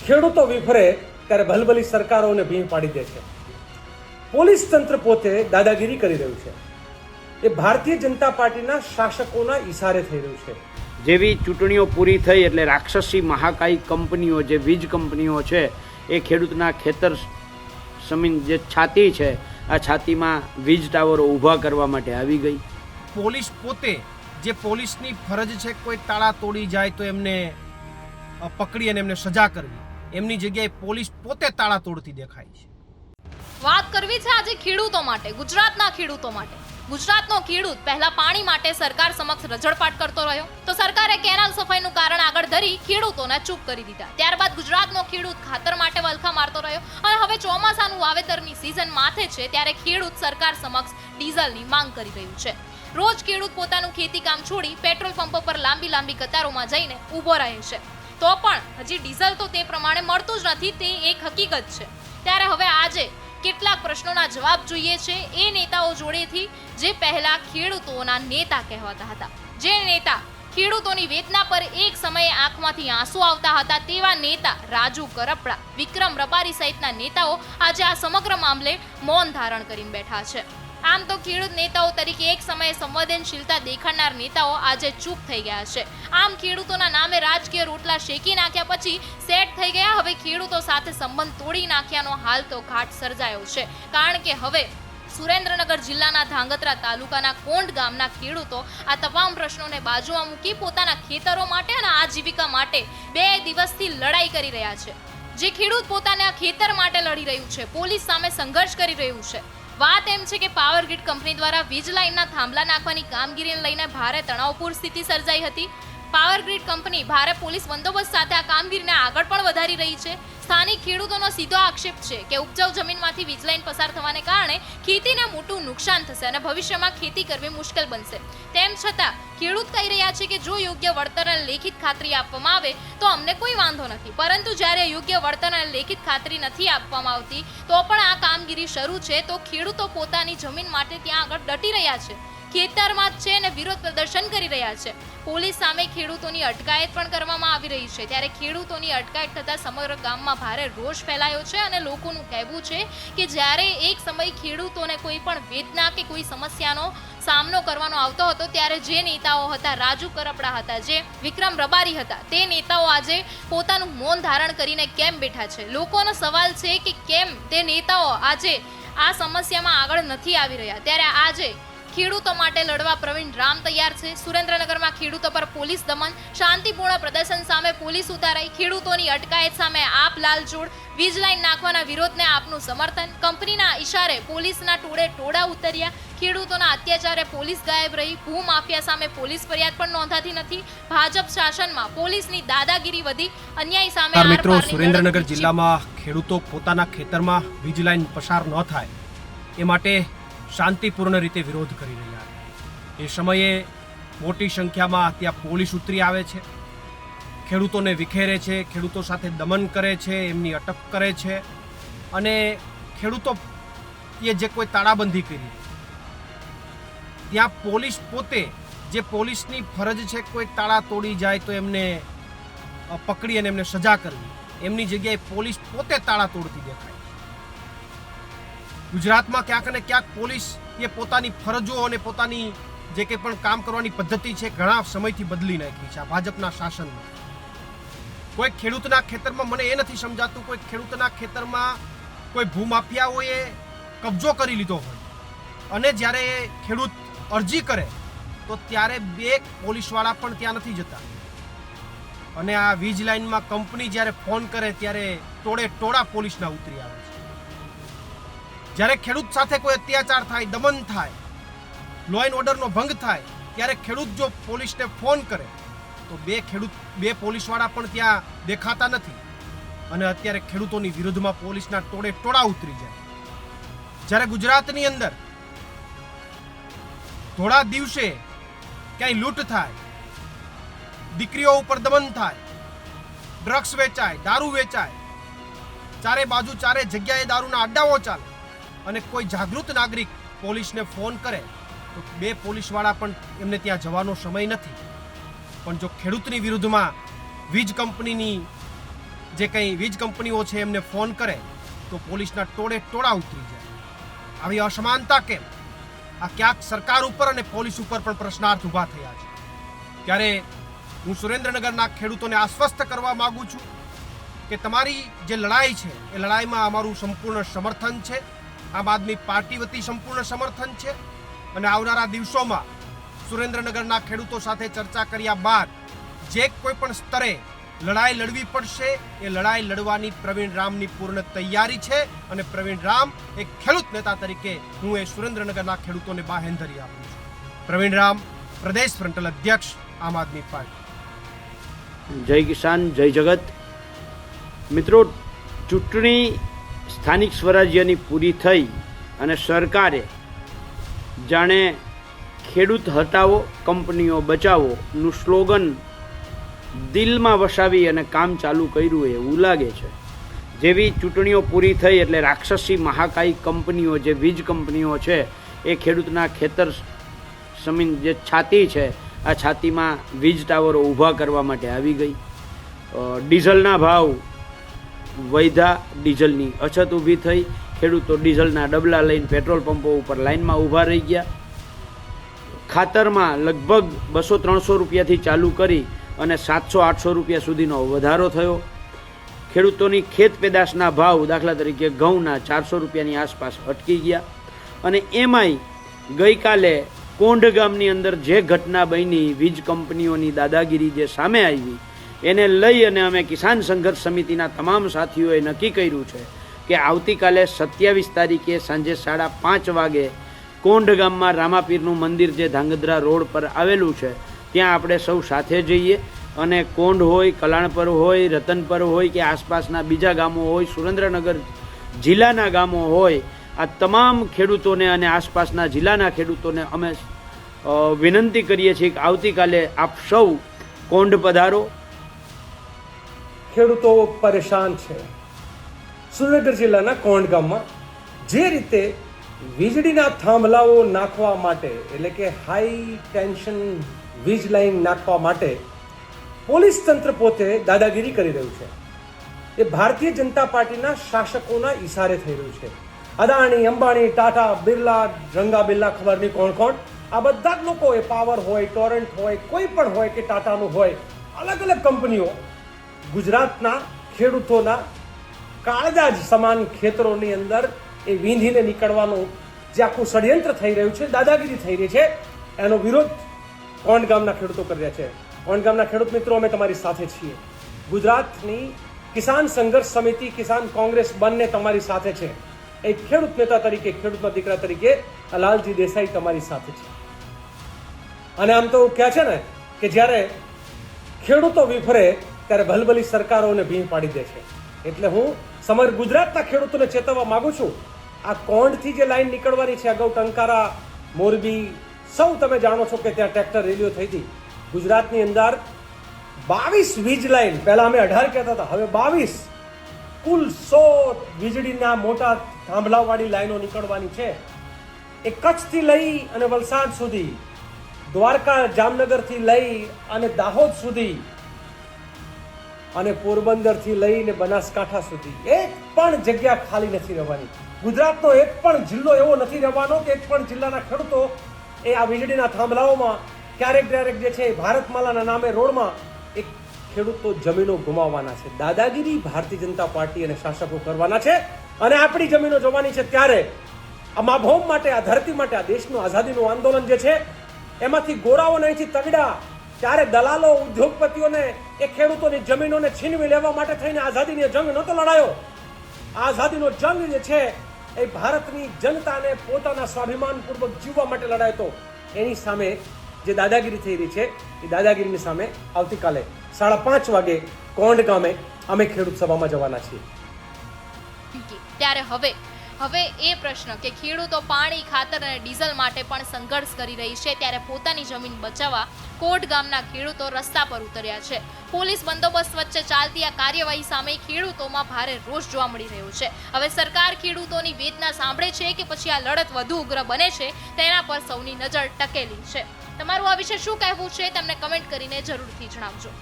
ખેડૂતો વિફરે ત્યારે ભલભલી સરકારોને ભીંગ પાડી દે છે. પોલીસ તંત્ર પોતે દાદાગીરી કરી રહ્યું છે. એ ભારતીય જનતા પાર્ટીના શાસકોના ઈશારે થઈ રહ્યું છે. જેવી ચૂંટણીઓ પૂરી થઈ એટલે રાક્ષસી મહાકાય કંપનીઓ, જે વીજ કંપનીઓ છે, એ ખેડૂતના ખેતર જમીન જે છાતી છે, આ છાતીમાં વીજ ટાવરો ઊભા કરવા માટે આવી ગઈ. પોલીસ પોતે, જે પોલીસની ફરજ છે કોઈ તાળા તોડી જાય તો એમને પકડી અને એમને સજા કરવી, એમની જગ્યાએ પોલીસ પોતે તાળા તોડતી દેખાય છે. વાત કરવી છે આજે ખેડૂતો માટે, ગુજરાતના ખેડૂતો માટે. ગુજરાતનો ખેડૂત પહેલા પાણી માટે સરકાર સમક્ષ રજળપાટ કરતો રહ્યો, તો સરકારે કેનાલ સફાઈનું કારણ આગળ ધરી ખેડૂતોને ચૂપ કરી દીધા. ત્યારબાદ ગુજરાતનો ખેડૂત ખાતર માટે વલખા મારતો રહ્યો અને હવે ચોમાસાનું વાવેતરની સિઝન માથે છે ત્યારે ખેડૂત સરકાર સમક્ષ ડીઝલની માંગ કરી રહ્યું છે. રોજ ખેડૂત પોતાનું ખેતી કામ છોડી પેટ્રોલ પંપ પર લાંબી કતારોમાં જઈને ઊભો રહે છે, તો પણ હજી ડીઝલ તો તે પ્રમાણે મળતું જ નથી, તે એક હકીકત છે. ત્યારે હવે આજે કેટલાક પ્રશ્નોના જવાબ જોઈએ છે એ નેતાઓ જોડેથી જે પહેલા ખેડૂતોના નેતા કહેવાતા હતા, જે નેતા ખેડૂતોની વેદના પર એક સમયે આંખમાંથી આંસુ આવતા હતા. તેવા નેતા રાજુ કરપડા, વિક્રમ રબારી સહિતના નેતાઓ આજે આ સમગ્ર મામલે મૌન ધારણ કરીને બેઠા છે. આમ તો ખેડૂત નેતાઓ તરીકે એક સમયે સંવેદનશીલતા દેખાડનાર નેતાઓ આજે ચૂપ થઈ ગયા છે. આમ ખેડૂતોના નામે રાજકીય રોટલા શેકી નાખ્યા પછી સેટ થઈ ગયા. હવે ખેડૂતો સાથે સંબંધ તોડી નાખ્યાનો હાલ તો ઘાટ સર્જાયો છે, કારણ કે હવે સુરેન્દ્રનગર જિલ્લાના ધાંગધ્રા તાલુકાના કોંડ ગામના ખેડૂતો આ તમામ પ્રશ્નોને બાજુમાં મૂકી પોતાના ખેતરો માટે અને આજીવિકા માટે 2 દિવસથી લડાઈ કરી રહ્યા છે. જે ખેડૂત પોતાના ખેતર માટે લડી રહ્યું છે, પોલીસ સામે સંઘર્ષ કરી રહ્યું છે. વાત એમ છે કે પાવર ગ્રીડ કંપની દ્વારા વીજ લાઇનના થાંભલા નાખવાની કામગીરીને લઈને ભારે તણાવપૂર્ણ સ્થિતિ સર્જાઈ હતી. પાવર ગ્રીડ કંપની ભારે પોલીસ બંદોબસ્ત સાથે આ કામગીરીને આગળ પણ વધારી રહી છે. સ્થાનિક ખેડૂતોનો સીધો આક્ષેપ છે કે ઉપજાઉ જમીનમાંથી વીજ લાઇન પસાર થવાને કારણે ખેતીને મોટું નુકસાન થશે અને ભવિષ્યમાં ખેતી કરવી મુશ્કેલ બનશે. તેમ છતાં ખેડૂત કહી રહ્યા છે કે જો યોગ્ય વળતર અને લેખિત ખાતરી આપવામાં આવે તો અમને કોઈ વાંધો નથી, પરંતુ જ્યારે યોગ્ય વળતર અને લેખિત ખાતરી નથી આપવામાં આવતી તો પણ આ કામગીરી શરૂ છે, તો ખેડૂતો પોતાની જમીન માટે ત્યાં આગળ ડટી રહ્યા છે, ખેતરમાં જ છે અને વિરોધ પ્રદર્શન કરી રહ્યા છે. પોલીસ સામે ખેડૂતોની અટકાયત પણ કરવામાં આવી રહી છે. ત્યારે ખેડૂતોની અટકાયત થતાં સમગ્ર ગામમાં ભારે રોષ ફેલાયો છે અને લોકોનું કહેવું છે કે જ્યારે એક સમય ખેડૂતોને કોઈ પણ વેદના કે કોઈ સમસ્યાનો સામનો કરવાનો આવતો હતો ત્યારે જે નેતાઓ હતા, રાજુ કરપડા હતા, જે વિક્રમ રબારી હતા, તે નેતાઓ આજે પોતાનું મૌન ધારણ કરીને કેમ બેઠા છે? લોકોનો સવાલ છે કે કેમ તે નેતાઓ આજે આ સમસ્યામાં આગળ નથી આવી રહ્યા? ત્યારે આજે ખેડૂતો માટે લડવા પ્રવીણ રામ તૈયાર છે. સુરેન્દ્રનગરમાં ખેડૂતો પર પોલીસ દમન, શાંતિપૂર્ણ પ્રદર્શન સામે પોલીસ ઉતારાઈ, ખેડૂતોની અટકાયત સામે આપ લાલચોળ, વીજ લાઇન નાખવાના વિરોધને આપનું સમર્થન, કંપનીના ઈશારે પોલીસના ટોળા ઉતર્યા, ખેડૂતોના અત્યાચારે પોલીસ ગાયબ રહી, ભૂમાફિયા સામે પોલીસ ફરિયાદ પણ નોંધાતી નથી, ભાજપ શાસનમાં પોલીસની દાદાગીરી વધી, અન્યાય સામે મિત્રો, સુરેન્દ્રનગર જિલ્લામાં ખેડૂતો પોતાના ખેતરમાં વીજ લાઇન પસાર ન થાય એ માટે શાંતિપૂર્ણ રીતે વિરોધ કરી રહ્યા છે. એ સમયે મોટી સંખ્યામાં ત્યાં પોલીસ ઉતરી આવે છે, ખેડૂતોને વિખેરે છે, ખેડૂતો સાથે દમન કરે છે, એમની અટક કરે છે અને ખેડૂતો એ જે કોઈ તાળાબંધી કરી ત્યાં પોલીસ પોતે, જે પોલીસની ફરજ છે કોઈ તાળા તોડી જાય તો એમને પકડી અને એમને સજા કરવી, એમની જગ્યાએ પોલીસ પોતે તાળા તોડતી દેખાય. ગુજરાતમાં ક્યાંક ને ક્યાંક પોલીસ એ પોતાની ફરજો અને પોતાની જે કંઈ પણ કામ કરવાની પદ્ધતિ છે ઘણા સમયથી બદલી નાખી છે. આ ભાજપના શાસનમાં કોઈ ખેડૂતના ખેતરમાં, મને એ નથી સમજાતું, કોઈ ખેડૂતના ખેતરમાં કોઈ ભૂમાફિયાઓએ કબજો કરી લીધો હોય અને જ્યારે એ ખેડૂત અરજી કરે તો ત્યારે 2 પોલીસવાળા પણ ત્યાં નથી જતા અને આ વીજ લાઇનમાં કંપની જ્યારે ફોન કરે ત્યારે ટોળા પોલીસના ઉતરી આવે છે. જ્યારે ખેડૂત સાથે કોઈ અત્યાચાર થાય, દમન થાય, લો એન્ડ ઓર્ડરનો ભંગ થાય ત્યારે ખેડૂત જો પોલીસને ફોન કરે તો 2 પોલીસવાળા પણ ત્યાં દેખાતા નથી અને અત્યારે ખેડૂતોની વિરુદ્ધમાં પોલીસના ટોળા ઉતરી જાય. જ્યારે ગુજરાતની અંદર થોડા દિવસે ક્યાંય લૂંટ થાય, દીકરીઓ ઉપર દમન થાય, ડ્રગ્સ વેચાય, દારૂ વેચાય, ચારે બાજુ ચારે જગ્યાએ દારૂના અડ્ડાઓ ચાલે અને કોઈ જાગૃત નાગરિક પોલીસને ફોન કરે તો 2 પોલીસવાળા પણ એમને ત્યાં જવાનો સમય નથી. પણ જો ખેડૂતની વિરુદ્ધમાં વીજ કંપનીની જે કંઈ વીજ કંપનીઓ છે એમને ફોન કરે તો પોલીસના ટોળે ટોળા ઉતરી જાય. આવી અસમાનતા કેમ? આ ક્યાંક સરકાર ઉપર અને પોલીસ ઉપર પણ પ્રશ્નાર્થ ઊભા થયા છે. ત્યારે હું સુરેન્દ્રનગરના ખેડૂતોને આશ્વસ્ત કરવા માંગુ છું કે તમારી જે લડાઈ છે એ લડાઈમાં અમારું સંપૂર્ણ સમર્થન છે. આમ આદમી પાર્ટી વતી સંપૂર્ણ સમર્થન છે અને આવનારા દિવસોમાં સુરેન્દ્રનગરના ખેડૂતો સાથે ચર્ચા કર્યા બાદ જે કોઈ પણ સ્તરે લડાઈ લડવી પડશે એ લડાઈ લડવાની પ્રવીણ રામની પૂર્ણ તૈયારી છે અને પ્રવીણ રામ એક ખેડૂત નેતા તરીકે હું એ સુરેન્દ્રનગરના ખેડૂતોને બાહેંધરી આપું છું. પ્રવીણ રામ, પ્રદેશ ફ્રન્ટલ અધ્યક્ષ, આમ આદમી પાર્ટી. જય કિસાન, જય જગત. મિત્રો, ચૂંટણી સ્થાનિક સ્વરાજ્યની પૂરી થઈ અને સરકારે જાણે ખેડૂત હટાવો કંપનીઓ બચાવોનું સ્લોગન દિલમાં વસાવી અને કામ ચાલુ કર્યું એવું લાગે છે. જેવી ચૂંટણીઓ પૂરી થઈ એટલે રાક્ષસી મહાકાય કંપનીઓ જે વીજ કંપનીઓ છે એ ખેડૂતના ખેતર જમીન જે છાતી છે આ છાતીમાં વીજ ટાવરો ઊભા કરવા માટે આવી ગઈ. ડીઝલના ભાવ વધ્યા, ડીઝલની અછત ઊભી થઈ, ખેડૂતો ડીઝલના ડબલા લઈને પેટ્રોલ પંપો ઉપર લાઇનમાં ઊભા રહી ગયા. ખાતરમાં લગભગ 200-300 રૂપિયાથી ચાલુ કરી અને 700-800 રૂપિયા સુધીનો વધારો થયો. ખેડૂતોની ખેત પેદાશના ભાવ દાખલા તરીકે ઘઉંના 400 રૂપિયાની આસપાસ અટકી ગયા. અને એમાંય ગઈકાલે કોંઢ ગામની અંદર જે ઘટના બની, વીજ કંપનીઓની દાદાગીરી જે સામે આવી, એને લઈ અને અમે કિસાન સંઘર્ષ સમિતિના તમામ સાથીઓએ નક્કી કર્યું છે કે આવતીકાલે 27 તારીખે સાંજે 5:30 વાગે કોંઢ ગામમાં રામાપીરનું મંદિર જે ધાંગધ્રા રોડ પર આવેલું છે ત્યાં આપણે સૌ સાથે જઈએ અને કોંઢ હોય, કલાણપર હોય, રતનપર હોય કે આસપાસના બીજા ગામો હોય, સુરેન્દ્રનગર જિલ્લાના ગામો હોય, આ તમામ ખેડૂતોને અને આસપાસના જિલ્લાના ખેડૂતોને અમે વિનંતી કરીએ છીએ કે આવતીકાલે આપ સૌ કોંઢ પધારો. ખેડૂતો પરેશાન છે. સુરેન્દ્રનગર જિલ્લાના કોંઢ ગામમાં જે રીતે વીજળીના થાંભલાઓ નાખવા માટે એટલે કે હાઈ ટેન્શન વીજ લાઈન નાખવા માટે પોલીસ તંત્ર પોતે દાદાગીરી કરી રહ્યું છે. એ ભારતીય જનતા પાર્ટીના શાસકોના ઈશારે થઈ રહ્યું છે. અદાણી, અંબાણી, ટાટા, બિરલા, રંગા બિરલા, ખબર નહીં કોણ કોણ, આ બધા જ લોકો, એ પાવર હોય, ટોરેન્ટ હોય, કોઈ પણ હોય કે ટાટાનું હોય, અલગ અલગ કંપનીઓ ગુજરાતના ખેડૂતોના કાળજા જ સમાન ખેતરોની અંદર એ વીંધીને નીકળવાનું જે આખું ષડયંત્ર થઈ રહ્યું છે, દાદાગીરી થઈ રહી છે, એનો વિરોધ કોંઢ ગામના ખેડૂતો કરી રહ્યા છે. કોંઢ ગામના ખેડૂત મિત્રો, અમે તમારી સાથે છીએ. ગુજરાતની કિસાન સંઘર્ષ સમિતિ, કિસાન કોંગ્રેસ બંને તમારી સાથે છે. એક ખેડૂત નેતા તરીકે, ખેડૂતના દીકરા તરીકે લાલજી દેસાઈ તમારી સાથે છે. અને આમ તો કહે છે ને કે જ્યારે ખેડૂતો વિફરે ત્યારે ભલભલી સરકારોને ભીં પાડી દે છે. એટલે હું સમગ્ર ગુજરાતના ખેડૂતોને ચેતવવા માંગુ છું. આ કોંઢથી જે લાઈન નીકળવાની છે, અગાઉ ટંકારા, મોરબી, સૌ તમે જાણો છો કે ત્યાં ટ્રેક્ટર રેલીઓ થઈ હતી. ગુજરાતની અંદર 22 વીજ લાઈન, પહેલા અમે 18 કહેતા હતા, હવે 22 કુલ 100 વીજળીના મોટા થાંભલાવાળી લાઈનો નીકળવાની છે. એ કચ્છથી લઈ અને વલસાડ સુધી, દ્વારકા, જામનગરથી લઈ અને દાહોદ સુધી અને પોરબંદરથી લઈને બનાસકાંઠા સુધી એક પણ જગ્યા ખાલી નથી રહેવાની. ગુજરાતનો એક પણ જિલ્લો એવો નથી રહેવાનો કે એક પણ જિલ્લાના ખેડૂતો એ આ વીજળીના થાંભલાઓમાં ક્યારેક જે છે ભારતમાલાના નામે રોડમાં એક ખેડૂતો જમીનો ગુમાવવાના છે. દાદાગીરી ભારતીય જનતા પાર્ટી અને શાસકો કરવાના છે અને આપણી જમીનો જવાની છે. ત્યારે આ માભોમ માટે, આ ધરતી માટે, આ દેશનું આઝાદીનું આંદોલન જે છે એમાંથી ગોરાઓને અહીંથી તગડા, ત્યારે દલાલો, ઉદ્યોગપતિઓને એ ખેડૂતોની જમીનોને છીનવી લેવા માટે થઈને આઝાદીનો જંગ નહોતો લડાયો. આઝાદીનો જંગ જે છે એ ભારતની જનતાને પોતાના સ્વાભિમાનપૂર્વક જીવવા માટે લડાયો હતો. એની સામે જે દાદાગીરી થઈ રહી છે એ દાદાગીરીની સામે આવતીકાલે 5:30 વાગે કોંઢ ગામે અમે ખેડૂત સભામાં જવાના છીએ. ત્યારે હવે એ પ્રશ્ન કે ખેડૂતો પાણી, ખાતર અને ડીઝલ માટે પણ સંઘર્ષ કરી રહી છે, ત્યારે પોતાની જમીન બચાવવા કોંઢ ગામના ખેડૂતો રસ્તા પર ઉતર્યા છે. પોલીસ બંદોબસ્ત વચ્ચે ચાલતી આ કાર્યવાહી સામે ખેડૂતોમાં ભારે રોષ જોવા મળી રહ્યો છે. હવે સરકાર ખેડૂતોની વેદના સાંભળે છે કે પછી આ લડત વધુ ઉગ્ર બને છે, તેના પર સૌની નજર ટકેલી છે. તમારું આ વિશે શું કહેવું છે, તમને કમેન્ટ કરીને જરૂરથી જણાવજો.